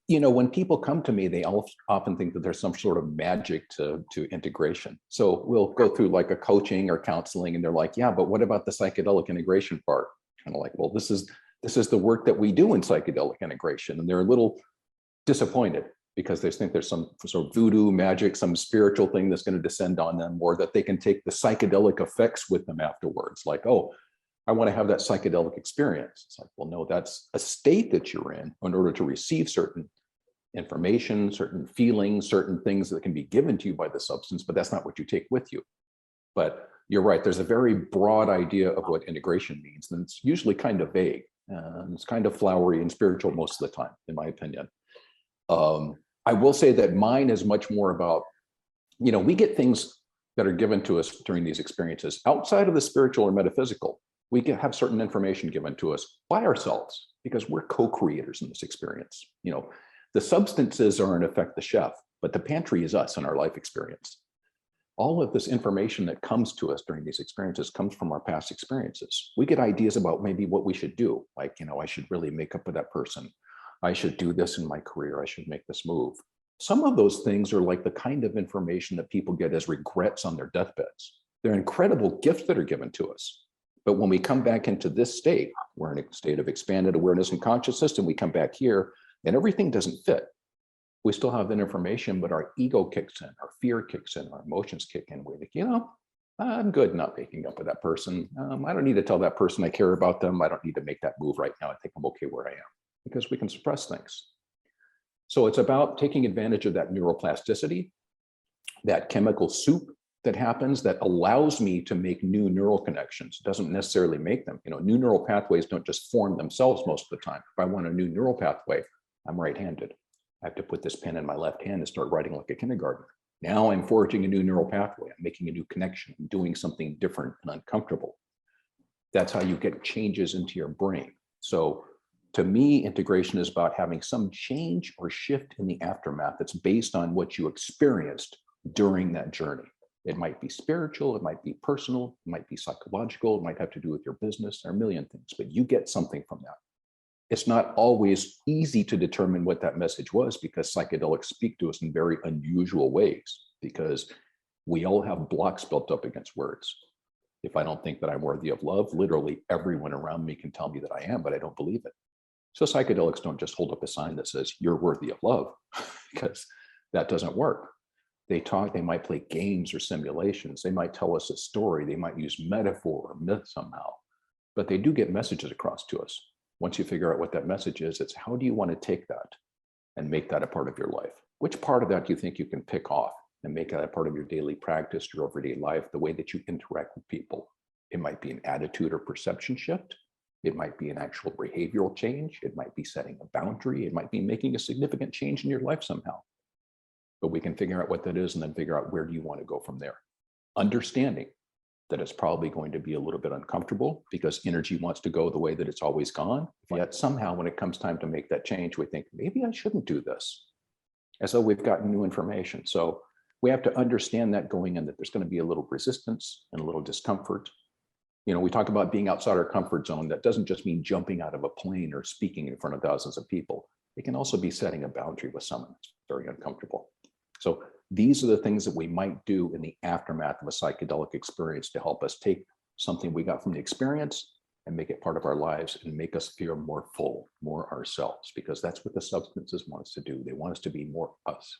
When people come to me, they often think that there's some sort of magic to integration. So we'll go through like a coaching or counseling, and they're like, yeah, but what about the psychedelic integration part? Kind of like, well, this is the work that we do in psychedelic integration. And they're a little disappointed because they think there's some sort of voodoo magic, some spiritual thing that's going to descend on them, or that they can take the psychedelic effects with them afterwards. Like, oh, I want to have that psychedelic experience. It's like, well, no, that's a state that you're in order to receive certain information, certain feelings, certain things that can be given to you by the substance, but that's not what you take with you. But you're right, there's a very broad idea of what integration means, and it's usually kind of vague. It's kind of flowery and spiritual most of the time, in my opinion. I will say that mine is much more about, we get things that are given to us during these experiences outside of the spiritual or metaphysical. We can have certain information given to us by ourselves because we're co-creators in this experience. The substances are in effect the chef, but the pantry is us in our life experience. All of this information that comes to us during these experiences comes from our past experiences. We get ideas about maybe what we should do. Like, I should really make up with that person. I should do this in my career. I should make this move. Some of those things are like the kind of information that people get as regrets on their deathbeds. They're incredible gifts that are given to us. But when we come back into this state, we're in a state of expanded awareness and consciousness, and we come back here and everything doesn't fit. We still have that information, but our ego kicks in, our fear kicks in, our emotions kick in. We're like, I'm good not making up with that person. I don't need to tell that person I care about them. I don't need to make that move right now. I think I'm okay where I am, because we can suppress things. So it's about taking advantage of that neuroplasticity, that chemical soup that happens that allows me to make new neural connections. It doesn't necessarily make them. New neural pathways don't just form themselves most of the time. If I want a new neural pathway, I'm right-handed. I have to put this pen in my left hand and start writing like a kindergartner. Now I'm forging a new neural pathway. I'm making a new connection. I'm doing something different and uncomfortable. That's how you get changes into your brain. So to me, integration is about having some change or shift in the aftermath that's based on what you experienced during that journey. It might be spiritual, it might be personal, it might be psychological, it might have to do with your business. There are a million things, but you get something from that. It's not always easy to determine what that message was, because psychedelics speak to us in very unusual ways, because we all have blocks built up against words. If I don't think that I'm worthy of love, literally everyone around me can tell me that I am, but I don't believe it. So psychedelics don't just hold up a sign that says you're worthy of love, because that doesn't work. They might play games or simulations. They might tell us a story. They might use metaphor or myth somehow, but they do get messages across to us. Once you figure out what that message is, it's how do you want to take that and make that a part of your life? Which part of that do you think you can pick off and make that a part of your daily practice, your everyday life, the way that you interact with people? It might be an attitude or perception shift. It might be an actual behavioral change. It might be setting a boundary. It might be making a significant change in your life somehow. But we can figure out what that is and then figure out where do you want to go from there. Understanding that it's probably going to be a little bit uncomfortable because energy wants to go the way that it's always gone. Yet somehow when it comes time to make that change, we think, maybe I shouldn't do this, as though we've gotten new information. So we have to understand that going in, that there's going to be a little resistance and a little discomfort. We talk about being outside our comfort zone. That doesn't just mean jumping out of a plane or speaking in front of thousands of people. It can also be setting a boundary with someone that's very uncomfortable. So these are the things that we might do in the aftermath of a psychedelic experience to help us take something we got from the experience and make it part of our lives and make us feel more full, more ourselves, because that's what the substances want us to do. They want us to be more us.